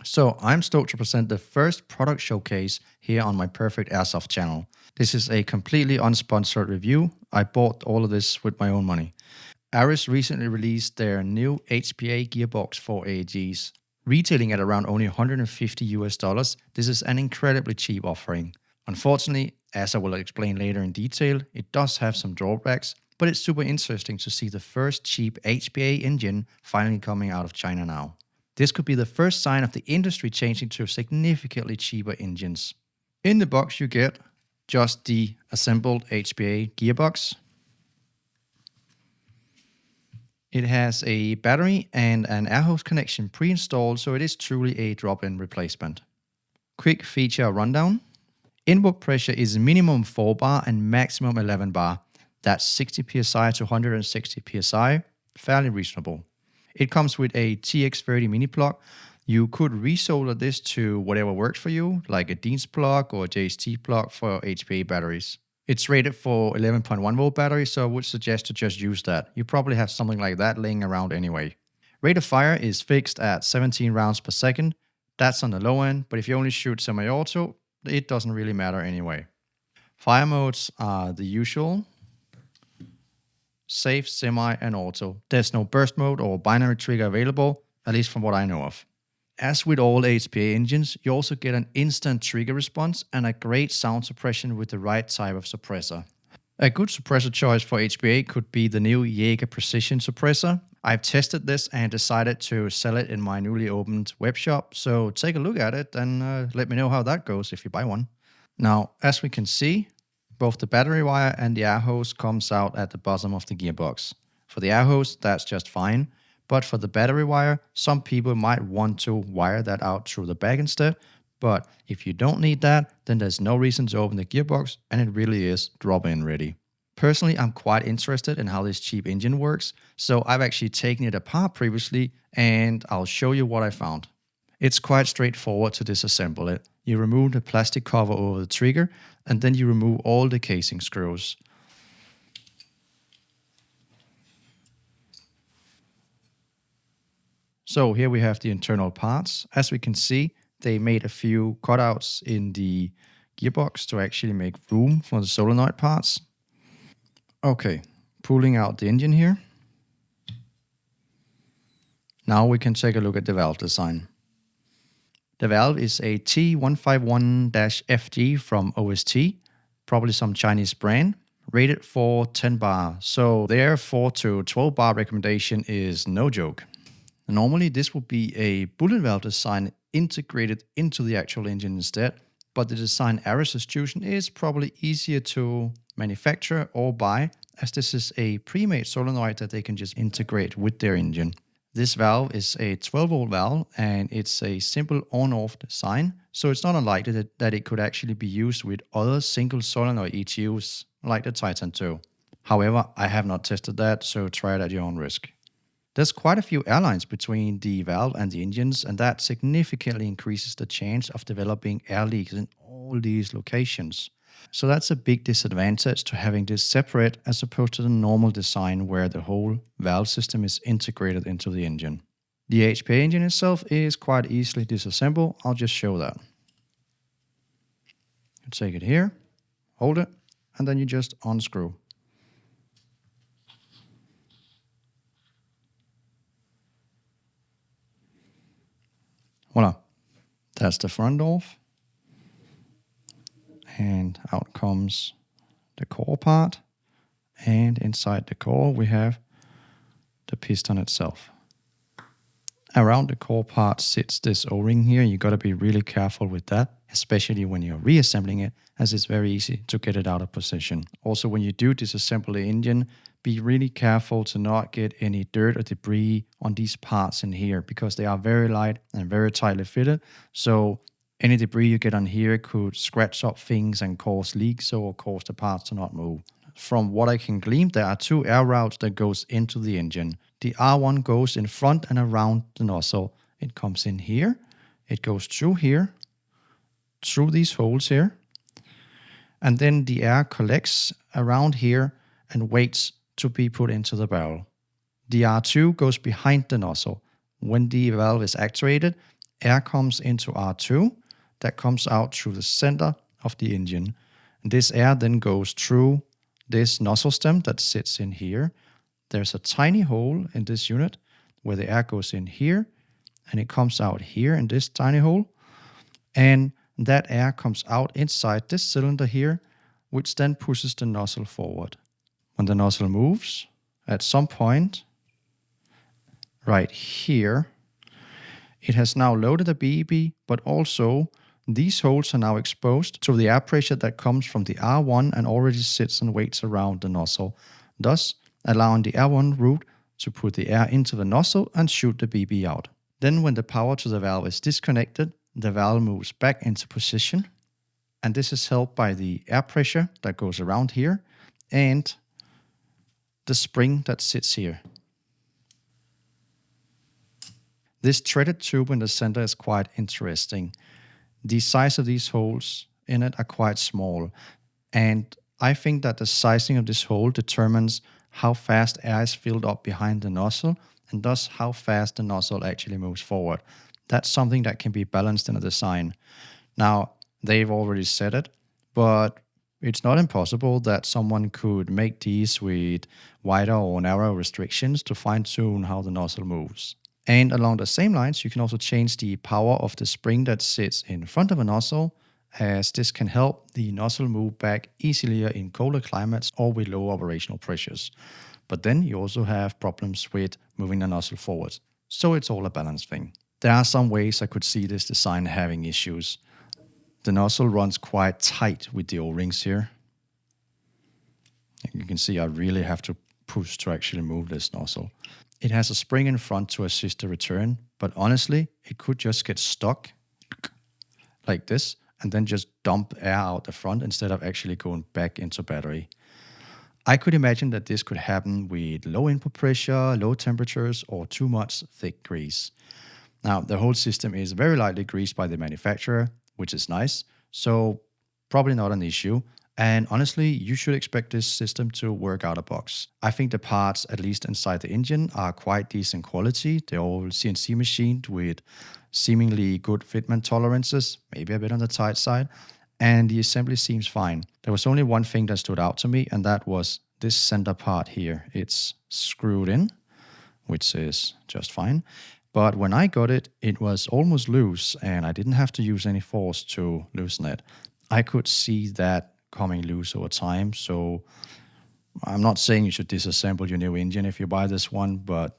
So I'm stoked to present the first product showcase here on my Perfect Airsoft channel. This is a completely unsponsored review. I bought all of this with my own money. ARES recently released their new HPA gearbox for AEGs. Retailing at around only $150, this is an incredibly cheap offering. Unfortunately, as I will explain later in detail, it does have some drawbacks, but it's super interesting to see the first cheap HPA engine finally coming out of China now. This could be the first sign of the industry changing to significantly cheaper engines. In the box you get just the assembled HPA gearbox. It has a battery and an air hose connection pre-installed, so it is truly a drop-in replacement. Quick feature rundown. Input pressure is minimum 4 bar and maximum 11 bar. That's 60 psi to 160 psi, fairly reasonable. It comes with a TX30 mini plug. You could resolder this to whatever works for you, like a Dean's plug or a JST plug for HPA batteries. It's rated for 11.1 volt battery, so I would suggest to just use that. You probably have something like that laying around anyway. Rate of fire is fixed at 17 rounds per second. That's on the low end, but if you only shoot semi-auto, it doesn't really matter anyway. Fire modes are the usual: safe, semi, and auto. There's no burst mode or binary trigger available, at least from what I know of. As with all HPA engines, you also get an instant trigger response and a great sound suppression with the right type of suppressor. A good suppressor choice for HPA could be the new Jaeger Precision suppressor. I've tested this and decided to sell it in my newly opened web shop, so take a look at it and let me know how that goes if you buy one. Now, as we can see, both the battery wire and the air hose comes out at the bottom of the gearbox. For the air hose, that's just fine. But for the battery wire, some people might want to wire that out through the back instead. But if you don't need that, then there's no reason to open the gearbox, and it really is drop-in ready. Personally, I'm quite interested in how this cheap engine works, so I've actually taken it apart previously, and I'll show you what I found. It's quite straightforward to disassemble it. You remove the plastic cover over the trigger, and then you remove all the casing screws. So here we have the internal parts. As we can see, they made a few cutouts in the gearbox to actually make room for the solenoid parts. Okay, pulling out the engine here. Now we can take a look at the valve design. The valve is a T151-FG from OST, probably some Chinese brand, rated for 10 bar. So their 4 to 12 bar recommendation is no joke. Normally, this would be a bullet valve design integrated into the actual engine instead, but the design ARES is choosing is probably easier to manufacture or buy, as this is a pre-made solenoid that they can just integrate with their engine. This valve is a 12-volt valve, and it's a simple on-off design, so it's not unlikely that it could actually be used with other single solenoid ETUs, like the Titan 2. However, I have not tested that, so try it at your own risk. There's quite a few airlines between the valve and the engines, and that significantly increases the chance of developing air leaks in all these locations. So that's a big disadvantage to having this separate as opposed to the normal design where the whole valve system is integrated into the engine. The HPA engine itself is quite easily disassembled. I'll just show that. You take it here, hold it, and then you just unscrew. Voila, that's the front off, and out comes the core part, and inside the core we have the piston itself. Around the core part sits this O-ring here. You got to be really careful with that, especially when you're reassembling it, as it's very easy to get it out of position. Also, when you do disassemble the engine, be really careful to not get any dirt or debris on these parts in here, because they are very light and very tightly fitted. So any debris you get on here could scratch up things and cause leaks or cause the parts to not move. From what I can glean, there are 2 air routes that goes into the engine. The R1 goes in front and around the nozzle. It comes in here, it goes through here, through these holes here, and then the air collects around here and waits to be put into the barrel. The R2 goes behind the nozzle. When the valve is actuated, air comes into R2 that comes out through the center of the engine. And this air then goes through this nozzle stem that sits in here. There's a tiny hole in this unit where the air goes in here and it comes out here in this tiny hole. And that air comes out inside this cylinder here, which then pushes the nozzle forward. When the nozzle moves, at some point right here, it has now loaded a BEB, but also these holes are now exposed to the air pressure that comes from the R1 and already sits and waits around the nozzle, thus allowing the R1 route to put the air into the nozzle and shoot the BB out. Then when the power to the valve is disconnected, the valve moves back into position, and this is helped by the air pressure that goes around here and the spring that sits here. This threaded tube in the center is quite interesting. The size of these holes in it are quite small, and I think that the sizing of this hole determines how fast air is filled up behind the nozzle and thus how fast the nozzle actually moves forward. That's something that can be balanced in a design. Now, they've already said it, but it's not impossible that someone could make these with wider or narrow restrictions to fine-tune how the nozzle moves. And along the same lines, you can also change the power of the spring that sits in front of a nozzle, as this can help the nozzle move back easier in colder climates or with low operational pressures. But then you also have problems with moving the nozzle forward. So it's all a balance thing. There are some ways I could see this design having issues. The nozzle runs quite tight with the O-rings here. You can see I really have to push to actually move this nozzle. It has a spring in front to assist the return, but honestly, it could just get stuck like this and then just dump air out the front instead of actually going back into battery. I could imagine that this could happen with low input pressure, low temperatures, or too much thick grease. Now, the whole system is very lightly greased by the manufacturer, which is nice, so probably not an issue. And honestly, you should expect this system to work out of the box. I think the parts, at least inside the engine, are quite decent quality. They're all CNC machined with seemingly good fitment tolerances, maybe a bit on the tight side, and the assembly seems fine. There was only one thing that stood out to me, and that was this center part here. It's screwed in, which is just fine. But when I got it, it was almost loose, and I didn't have to use any force to loosen it. I could see that coming loose over time, so I'm not saying you should disassemble your new engine if you buy this one, but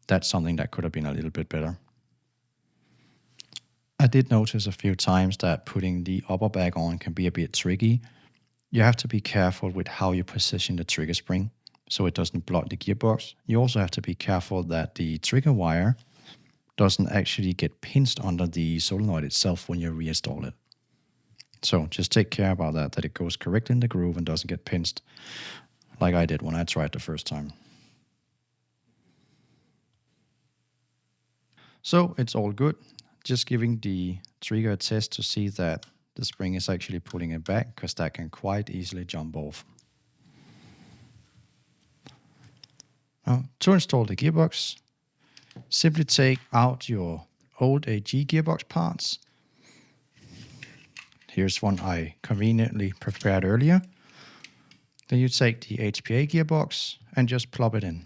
that's something that could have been a little bit better. I did notice a few times that putting the upper bag on can be a bit tricky. You have to be careful with how you position the trigger spring so it doesn't block the gearbox. You also have to be careful that the trigger wire doesn't actually get pinched under the solenoid itself when you reinstall it. So just take care about that it goes correctly in the groove and doesn't get pinched like I did when I tried the first time. So it's all good. Just giving the trigger a test to see that the spring is actually pulling it back, because that can quite easily jump off. Now, to install the gearbox, simply take out your old AG gearbox parts. Here's one I conveniently prepared earlier. Then you take the HPA gearbox and just plop it in.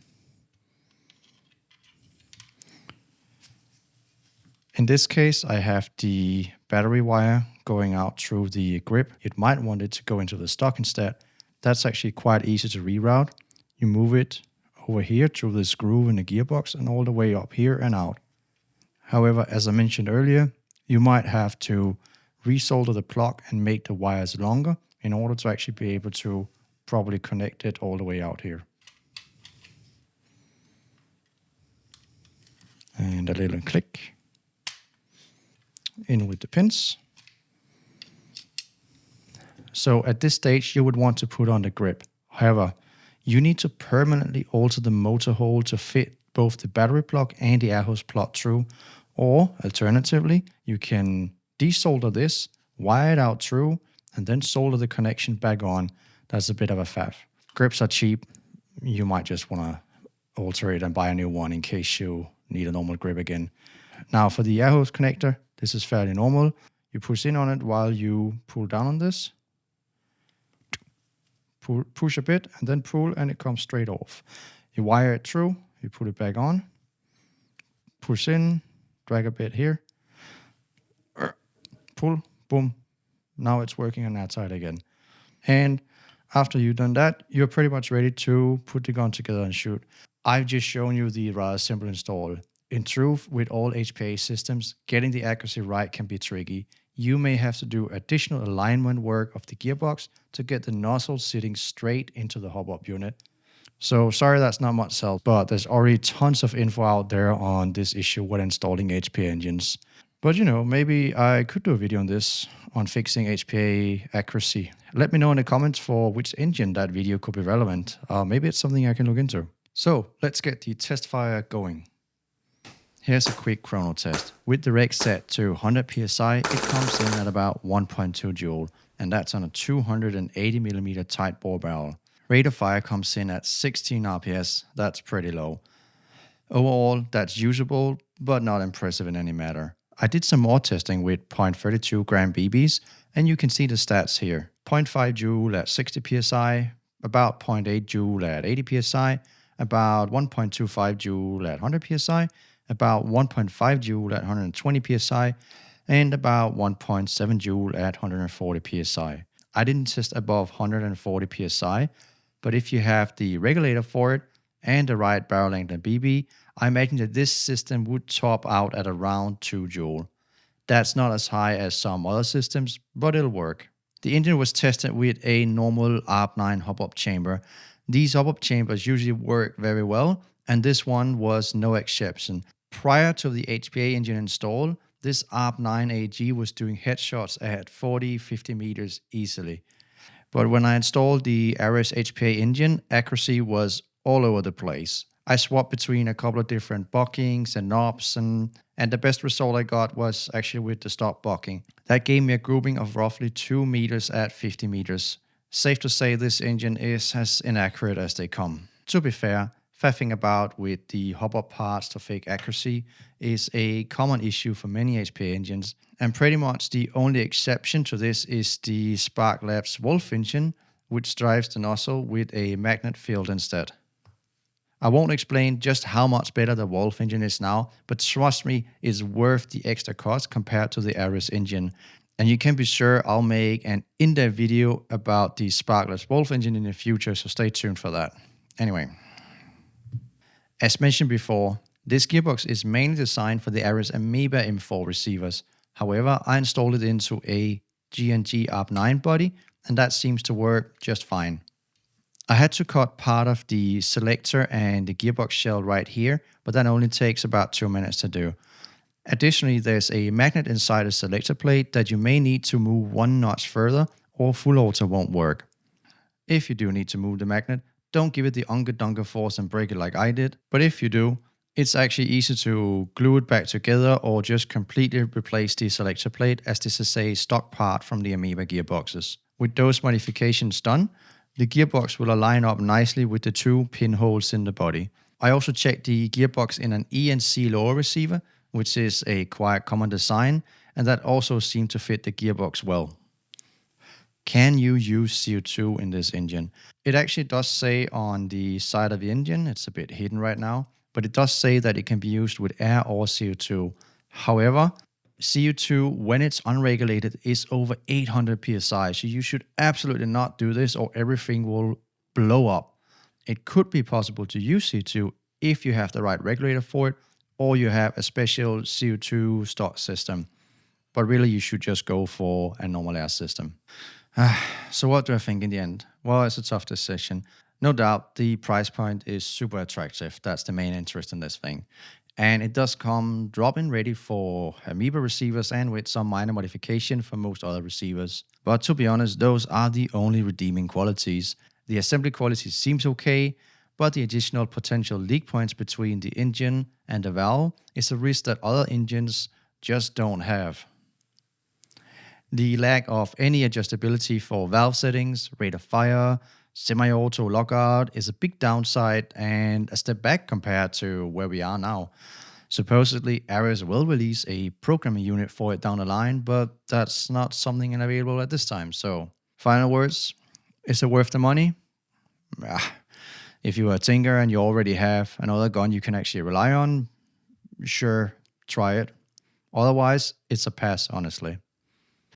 In this case, I have the battery wire going out through the grip. You might want it to go into the stock instead. That's actually quite easy to reroute. You move it over here through this groove in the gearbox and all the way up here and out. However, as I mentioned earlier, you might have to resolder the plug and make the wires longer in order to actually be able to properly connect it all the way out here. And a little click in with the pins. So at this stage, you would want to put on the grip. However, you need to permanently alter the motor hole to fit both the battery plug and the air hose plug through, or alternatively, you can desolder this, wire it out through, and then solder the connection back on. That's a bit of a faff. Grips are cheap. You might just want to alter it and buy a new one in case you need a normal grip again. Now for the air hose connector, this is fairly normal. You push in on it while you pull down on this. Push a bit and then pull and it comes straight off. You wire it through, you put it back on, push in, drag a bit here, pull, boom. Now it's working on that side again. And after you've done that, you're pretty much ready to put the gun together and shoot. I've just shown you the rather simple install. In truth, with all HPA systems, getting the accuracy right can be tricky. You may have to do additional alignment work of the gearbox to get the nozzle sitting straight into the hop-up unit. So sorry that's not much help, but there's already tons of info out there on this issue when installing HPA engines. But you know, maybe I could do a video on this, on fixing HPA accuracy. Let me know in the comments for which engine that video could be relevant. Maybe it's something I can look into. So let's get the test fire going. Here's a quick chrono test. With the reg set to 100 psi, it comes in at about 1.2 joule, and that's on a 280mm tight bore barrel. Rate of fire comes in at 16 RPS, that's pretty low. Overall, that's usable, but not impressive in any matter. I did some more testing with 0.32 gram BBs, and you can see the stats here. 0.5 joule at 60 psi, about 0.8 joule at 80 psi, about 1.25 joule at 100 psi, about 1.5 joule at 120 psi, and about 1.7 joule at 140 psi. I didn't test above 140 psi, but if you have the regulator for it and the right barrel length and BB, I imagine that this system would top out at around 2 joule. That's not as high as some other systems, but it'll work. The engine was tested with a normal ARP9 hop-up chamber. These hop-up chambers usually work very well, and this one was no exception. Prior to the HPA engine install, this ARP9 AG was doing headshots at 40-50 meters easily. But when I installed the ARES HPA engine, accuracy was all over the place. I swapped between a couple of different buckings and knobs, and the best result I got was actually with the stop bucking. That gave me a grouping of roughly 2 meters at 50 meters. Safe to say this engine is as inaccurate as they come. To be fair, faffing about with the hop-up parts to fake accuracy is a common issue for many HPA engines, and pretty much the only exception to this is the Spark Labs Wolf engine, which drives the nozzle with a magnet field instead. I won't explain just how much better the Wolf engine is now, but trust me, it's worth the extra cost compared to the ARES engine. And you can be sure I'll make an in-depth video about the Spark Labs Wolf engine in the future, so stay tuned for that. Anyway. As mentioned before, this gearbox is mainly designed for the ARES Amoeba M4 receivers. However, I installed it into a G&G ARP9 body, and that seems to work just fine. I had to cut part of the selector and the gearbox shell right here, but that only takes about 2 minutes to do. Additionally, there's a magnet inside the selector plate that you may need to move one notch further, or full auto won't work. If you do need to move the magnet, don't give it the unga-dunga force and break it like I did, but if you do, it's actually easy to glue it back together or just completely replace the selector plate, as this is a stock part from the Amoeba gearboxes. With those modifications done, the gearbox will align up nicely with the 2 pinholes in the body. I also checked the gearbox in an ENC lower receiver, which is a quite common design, and that also seemed to fit the gearbox well. Can you use CO2 in this engine? It actually does say on the side of the engine, it's a bit hidden right now, but it does say that it can be used with air or CO2. However, CO2, when it's unregulated, is over 800 psi, so you should absolutely not do this or everything will blow up. It could be possible to use CO2 if you have the right regulator for it, or you have a special CO2 stock system. But really, you should just go for a normal air system. So what do I think in the end? Well, it's a tough decision. No doubt, the price point is super attractive. That's the main interest in this thing. And it does come drop-in ready for Amoeba receivers and with some minor modification for most other receivers. But to be honest, those are the only redeeming qualities. The assembly quality seems okay, but the additional potential leak points between the engine and the valve is a risk that other engines just don't have. The lack of any adjustability for valve settings, rate of fire, semi-auto lockout is a big downside and a step back compared to where we are now. Supposedly, ARES will release a programming unit for it down the line, but that's not something available at this time. So, final words, is it worth the money? If you're a tinker and you already have another gun you can actually rely on, sure, try it. Otherwise, it's a pass, honestly.